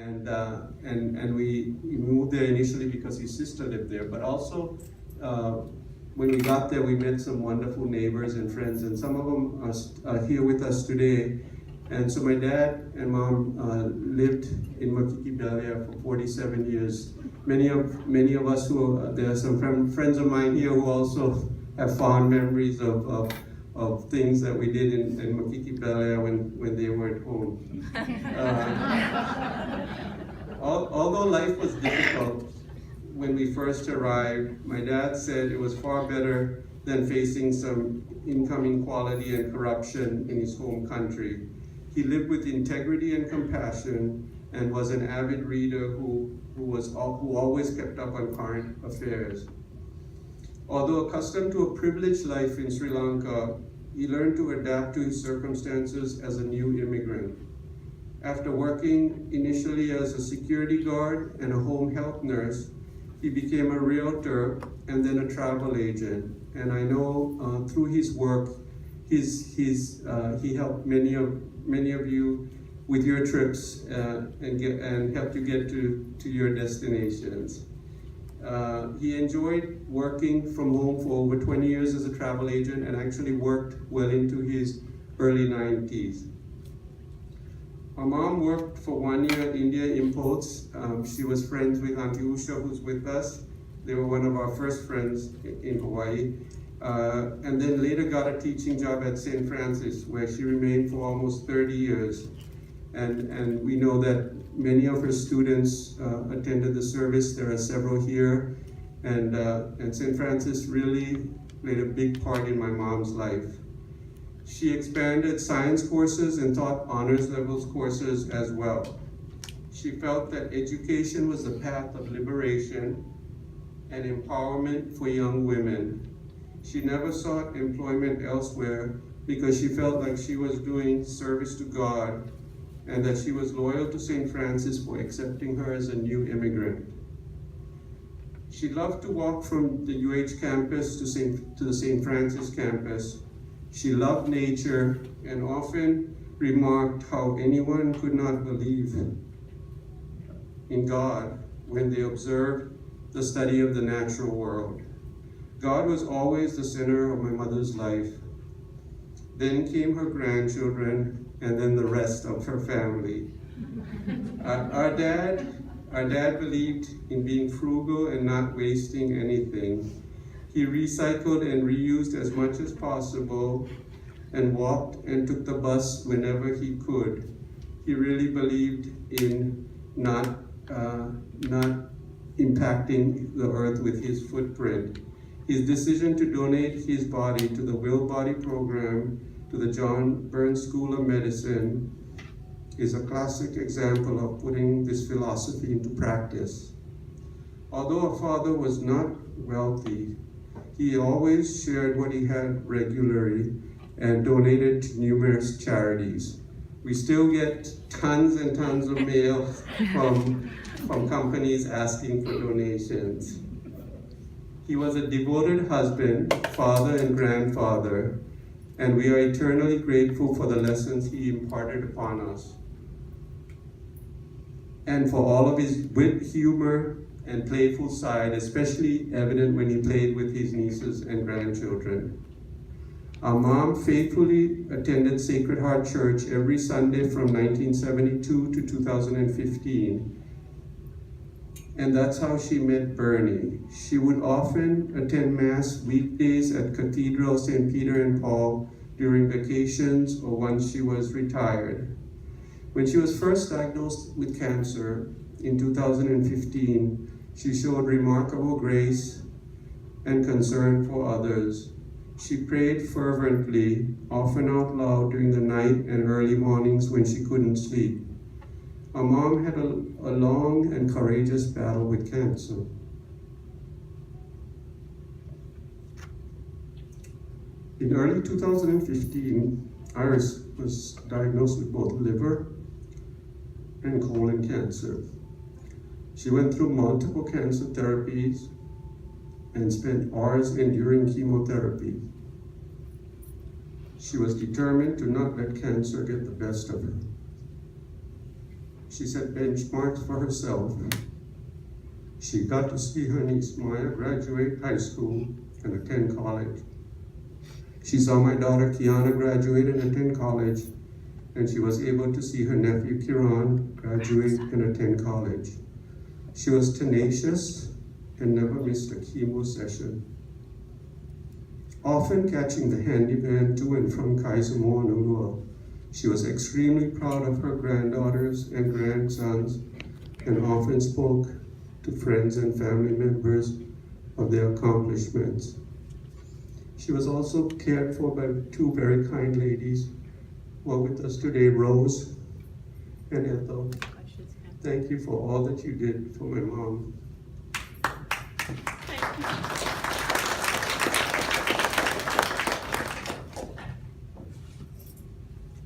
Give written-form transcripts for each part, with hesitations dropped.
and we moved there initially because his sister lived there, but also when we got there, we met some wonderful neighbors and friends, and some of them are here with us today. And so my dad and mom lived in Makiki, Bel Air for 47 years. Many of us there are some friends of mine here who also have fond memories of things that we did in Makiki, Bel Air when they were at home. Although life was difficult when we first arrived, my dad said it was far better than facing some income inequality and corruption in his home country. He lived with integrity and compassion and was an avid reader who always kept up on current affairs. Although accustomed to a privileged life in Sri Lanka, he learned to adapt to his circumstances as a new immigrant. After working initially as a security guard and a home health nurse, he became a realtor and then a travel agent. And I know through his work, he helped many of you with your trips and helped you get to your destinations. He enjoyed working from home for over 20 years as a travel agent and actually worked well into his early 90s. My mom worked for 1 year at India Imports. She was friends with Auntie Usha, who's with us. They were one of our first friends in Hawaii. And then later got a teaching job at St. Francis, where she remained for almost 30 years. And we know that many of her students attended the service. There are several here. And St. Francis really played a big part in my mom's life. She expanded science courses and taught honors levels courses as well. She felt that education was the path of liberation and empowerment for young women. She never sought employment elsewhere because she felt like she was doing service to God and that she was loyal to St. Francis for accepting her as a new immigrant. She loved to walk from the UH campus to the St. Francis campus. She loved nature and often remarked how anyone could not believe in God when they observed the study of the natural world. God was always the center of my mother's life. Then came her grandchildren, and then the rest of her family. Our dad believed in being frugal and not wasting anything. He recycled and reused as much as possible and walked and took the bus whenever he could. He really believed in not impacting the earth with his footprint. His decision to donate his body to the Will Body program to the John Burns School of Medicine is a classic example of putting this philosophy into practice. Although our father was not wealthy, he always shared what he had regularly and donated to numerous charities. We still get tons and tons of mail from companies asking for donations. He was a devoted husband, father, and grandfather, and we are eternally grateful for the lessons he imparted upon us, and for all of his wit, humor, and playful side, especially evident when he played with his nieces and grandchildren. Our mom faithfully attended Sacred Heart Church every Sunday from 1972 to 2015. And that's how she met Bernie. She would often attend Mass weekdays at Cathedral St. Peter and Paul during vacations or once she was retired. When she was first diagnosed with cancer in 2015, she showed remarkable grace and concern for others. She prayed fervently, often out loud during the night and early mornings when she couldn't sleep. Our mom had a long and courageous battle with cancer. In early 2015, Iris was diagnosed with both liver and colon cancer. She went through multiple cancer therapies and spent hours enduring chemotherapy. She was determined to not let cancer get the best of her. She set benchmarks for herself. She got to see her niece Maya graduate high school and attend college. She saw my daughter Kiana graduate and attend college, and she was able to see her nephew Kiran graduate and attend college. She was tenacious and never missed a chemo session. Often catching the handy van to and from Kaisumo and Ulua, she was extremely proud of her granddaughters and grandsons and often spoke to friends and family members of their accomplishments. She was also cared for by two very kind ladies who are with us today, Rose and Ethel. Thank you for all that you did for my mom. Thank you.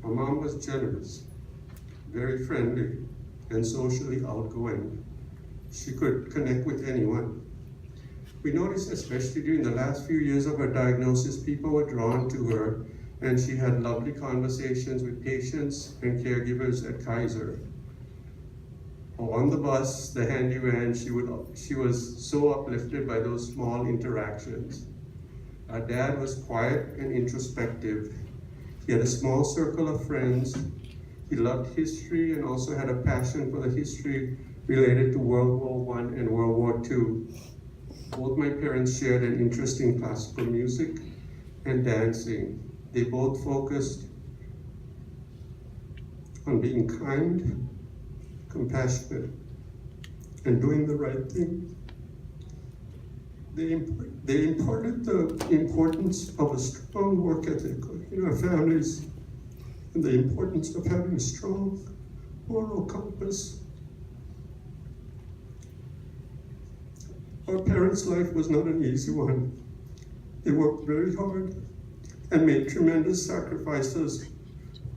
My mom was generous, very friendly, and socially outgoing. She could connect with anyone. We noticed, especially during the last few years of her diagnosis, people were drawn to her, and she had lovely conversations with patients and caregivers at Kaiser. Or on the bus, the handy van, she was so uplifted by those small interactions. Our dad was quiet and introspective. He had a small circle of friends. He loved history and also had a passion for the history related to World War I and World War II. Both my parents shared an interest in classical music and dancing. They both focused on being kind, compassionate, and doing the right thing. They imparted the importance of a strong work ethic in our families and the importance of having a strong moral compass. Our parents' life was not an easy one. They worked very hard and made tremendous sacrifices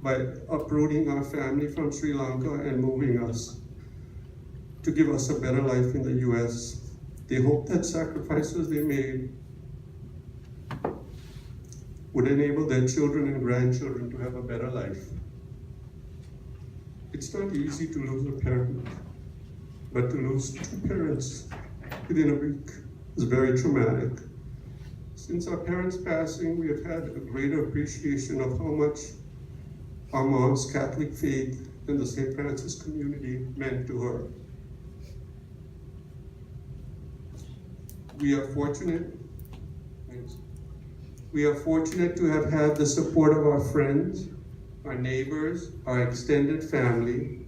by uprooting our family from Sri Lanka and moving us to give us a better life in the US. They hoped that sacrifices they made would enable their children and grandchildren to have a better life. It's not easy to lose a parent, but to lose two parents within a week is very traumatic. Since our parents' passing, we have had a greater appreciation of how much our mom's Catholic faith and the St. Francis community meant to her. We are fortunate to have had the support of our friends, our neighbors, our extended family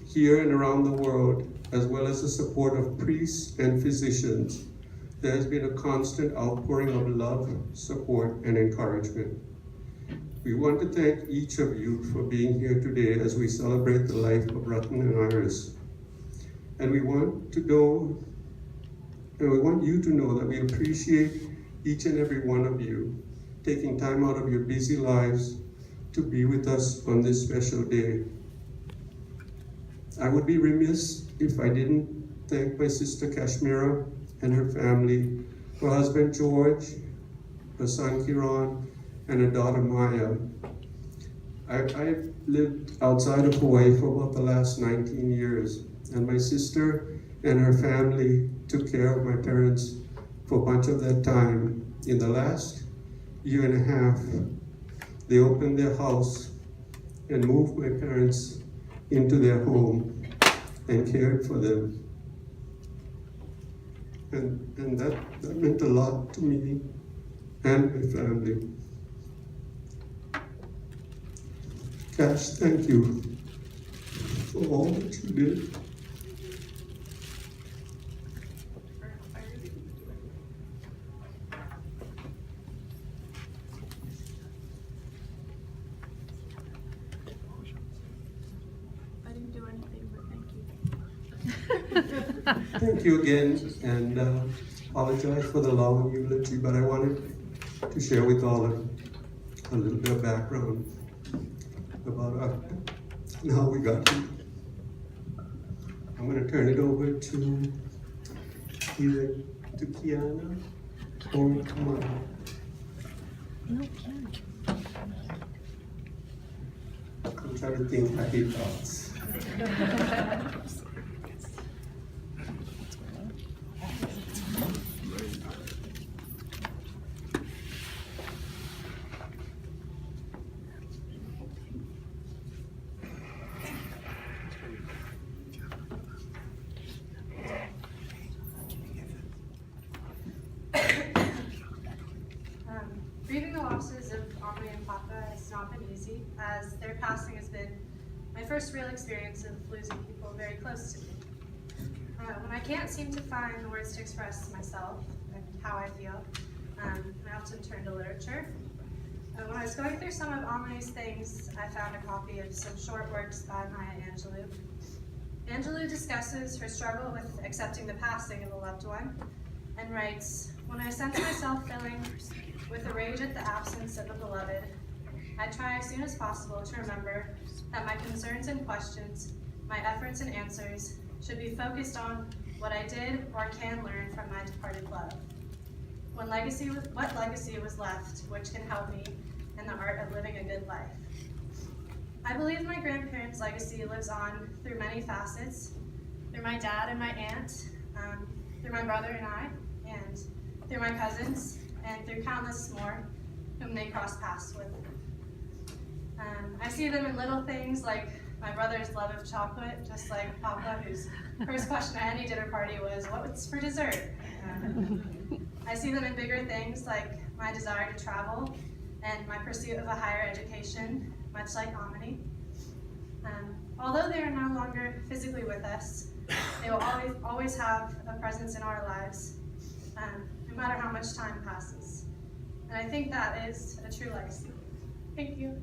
here and around the world, as well as the support of priests and physicians. There has been a constant outpouring of love, support, and encouragement. We want to thank each of you for being here today as we celebrate the life of Rutton and Iris. And we want you to know that we appreciate each and every one of you taking time out of your busy lives to be with us on this special day. I would be remiss if I didn't thank my sister Kashmira and her family, her husband George, her son Kiran, and her daughter Maya. I've lived outside of Hawaii for about the last 19 years, and my sister and her family took care of my parents for a bunch of that time. In the last year and a half, they opened their house and moved my parents into their home and cared for them. And that meant a lot to me and my family. Cash, thank you for all that you did. I didn't do anything, but thank you. Thank you again, and apologize for the long eulogy, but I wanted to share with all of you a little bit of background about how we got here. I'm going to turn it over to either to Kiana or to Maya. I'm trying to think happy thoughts. Grieving the losses of Omri and Papa has not been easy, as their passing has been my first real experience of losing people very close to me. When I can't seem to find the words to express myself and how I feel, I often turn to literature. When I was going through some of Omri's things, I found a copy of some short works by Maya Angelou. Angelou discusses her struggle with accepting the passing of a loved one, and writes, "When I sense myself filling with a rage at the absence of a beloved, I try as soon as possible to remember that my concerns and questions, my efforts and answers, should be focused on what I did or can learn from my departed love. What legacy was left which can help me in the art of living a good life?" I believe my grandparents' legacy lives on through many facets, through my dad and my aunt, through my brother and I, and through my cousins, and through countless more whom they cross paths with. I see them in little things like my brother's love of chocolate, just like Papa, whose first question at any dinner party was, "What's for dessert?" I see them in bigger things like my desire to travel and my pursuit of a higher education, much like Omni. Although they are no longer physically with us, they will always have a presence in our lives, no matter how much time passes. And I think that is a true legacy. Thank you.